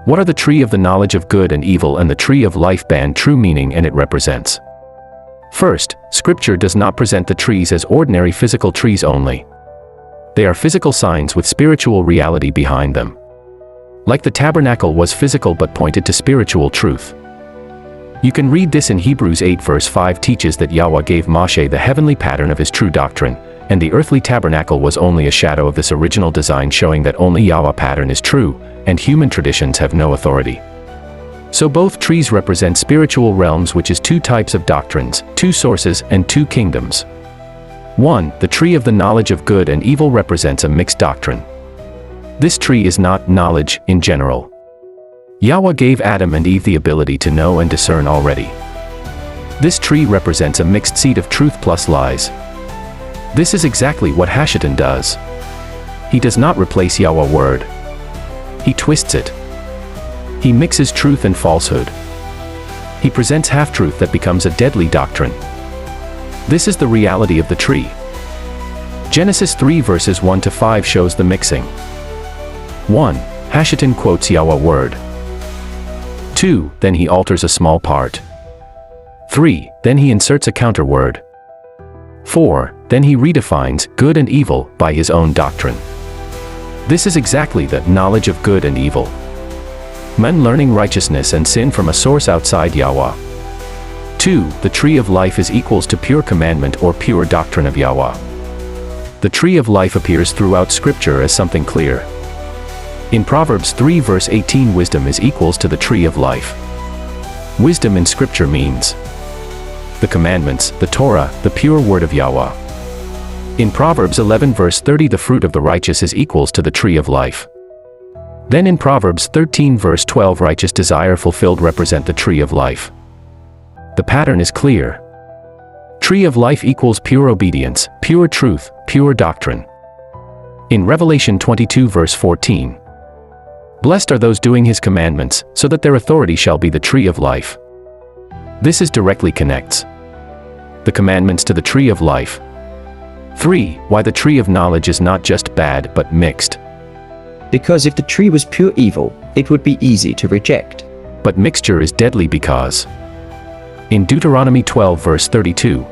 What are the tree of the knowledge of good and evil and the tree of life band true meaning and it represents? First, Scripture does not present the trees as ordinary physical trees only. They are physical signs with spiritual reality behind them. Like the tabernacle was physical but pointed to spiritual truth. You can read this in Hebrews 8 verse 5 teaches that Yahweh gave Moshe the heavenly pattern of his true doctrine, and the earthly tabernacle was only a shadow of this original design, showing that only Yahweh pattern is true, and human traditions have no authority. So both trees represent spiritual realms, which is two types of doctrines, two sources, and two kingdoms. 1. The tree of the knowledge of good and evil represents a mixed doctrine. This tree is not knowledge in general. Yahweh gave Adam and Eve the ability to know and discern already. This tree represents a mixed seed of truth plus lies. This is exactly what Hashatan does. He does not replace Yahweh's word. He twists it. He mixes truth and falsehood. He presents half-truth that becomes a deadly doctrine. This is the reality of the tree. Genesis 3 verses 1 to 5 shows the mixing. 1. Hashatan quotes Yahweh's word. 2. Then he alters a small part. 3. Then he inserts a counter word. 4. Then he redefines good and evil by his own doctrine. This is exactly the knowledge of good and evil. Men learning righteousness and sin from a source outside Yahweh. 2. The tree of life is equals to pure commandment or pure doctrine of Yahweh. The tree of life appears throughout Scripture as something clear. In Proverbs 3 verse 18, wisdom is equals to the tree of life. Wisdom in Scripture means the commandments, the Torah, the pure word of Yahweh. In Proverbs 11 verse 30, the fruit of the righteous is equals to the tree of life. Then in Proverbs 13 verse 12, righteous desire fulfilled represent the tree of life. The pattern is clear. Tree of life equals pure obedience, pure truth, pure doctrine. In Revelation 22 verse 14, blessed are those doing his commandments, so that their authority shall be the tree of life. This is directly connects the commandments to the tree of life. 3. Why the tree of knowledge is not just bad but mixed. Because if the tree was pure evil, it would be easy to reject. But mixture is deadly because in Deuteronomy 12 verse 32,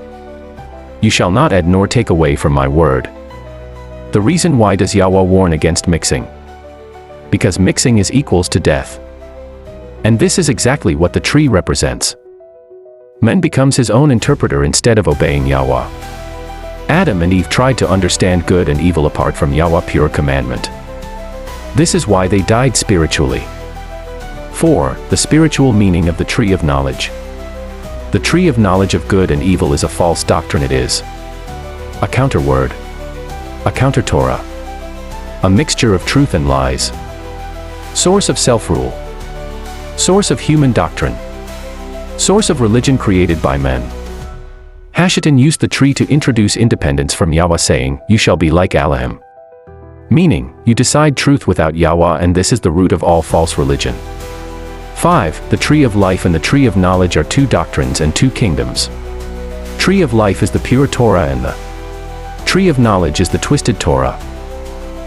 you shall not add nor take away from my word. The reason why does Yahweh warn against mixing? Because mixing is equals to death. And this is exactly what the tree represents. Man becomes his own interpreter instead of obeying Yahweh. Adam and Eve tried to understand good and evil apart from Yahweh's pure commandment. This is why they died spiritually. 4. The spiritual meaning of the tree of knowledge. The tree of knowledge of good and evil is a false doctrine. It is a counter word, a counter Torah, a mixture of truth and lies, source of self-rule, source of human doctrine, source of religion created by men. Hashatan used the tree to introduce independence from Yahweh, saying, you shall be like Elohim. Meaning, you decide truth without Yahweh, and this is the root of all false religion. 5. The tree of life and the tree of knowledge are two doctrines and two kingdoms. Tree of life is the pure Torah and the tree of knowledge is the twisted Torah.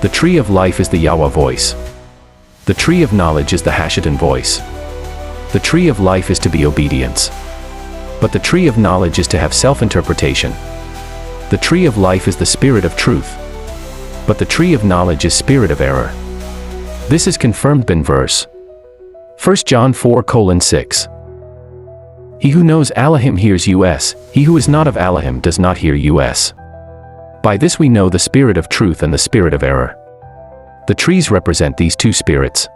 The tree of life is the Yahweh voice. The tree of knowledge is the Hashatan voice. The tree of life is to be obedience. But the tree of knowledge is to have self-interpretation. The tree of life is the spirit of truth. But the tree of knowledge is spirit of error. This is confirmed in verse 1 John 4:6. He who knows Elohim hears us, he who is not of Elohim does not hear us. By this we know the spirit of truth and the spirit of error. The trees represent these two spirits.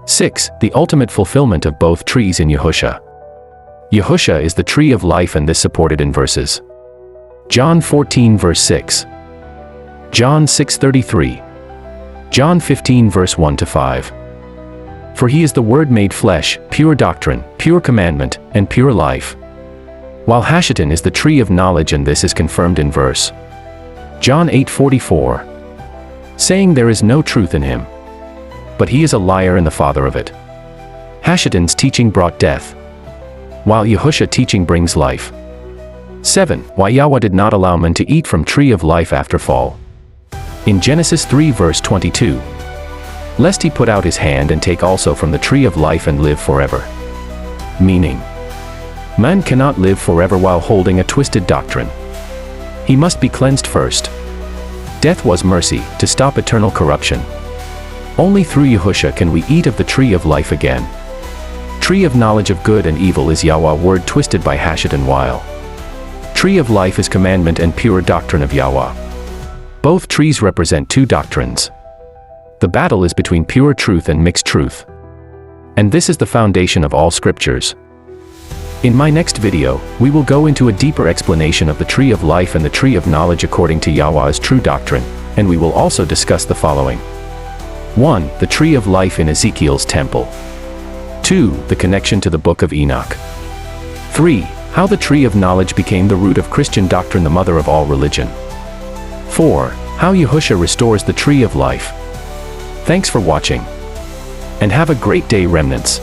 6. The ultimate fulfillment of both trees in Yahushua. Yahushua is the tree of life, and this supported in verses John 14 verse 6, John 6:33, John 15 verse 1 to 5. For he is the Word made flesh, pure doctrine, pure commandment, and pure life. While Hashatan is the tree of knowledge, and this is confirmed in verse John 8:44, saying there is no truth in him. But he is a liar and the father of it. Hashatan's teaching brought death, while Yahushua teaching brings life. 7. Why Yahweh did not allow men to eat from tree of life after fall. In Genesis 3 verse 22, lest he put out his hand and take also from the tree of life and live forever. Meaning, man cannot live forever while holding a twisted doctrine. He must be cleansed first. Death was mercy, to stop eternal corruption. Only through Yahushua can we eat of the tree of life again. Tree of knowledge of good and evil is Yahweh word twisted by Hashit and Weil. Tree of life is commandment and pure doctrine of Yahweh. Both trees represent two doctrines. The battle is between pure truth and mixed truth. And this is the foundation of all scriptures. In my next video, we will go into a deeper explanation of the tree of life and the tree of knowledge according to Yahweh's true doctrine, and we will also discuss the following. 1. The tree of life in Ezekiel's temple. 2. The connection to the book of Enoch. 3. How the tree of knowledge became the root of Christian doctrine, the mother of all religion. 4. How Yahushua restores the tree of life. Thanks for watching. And have a great day, remnants.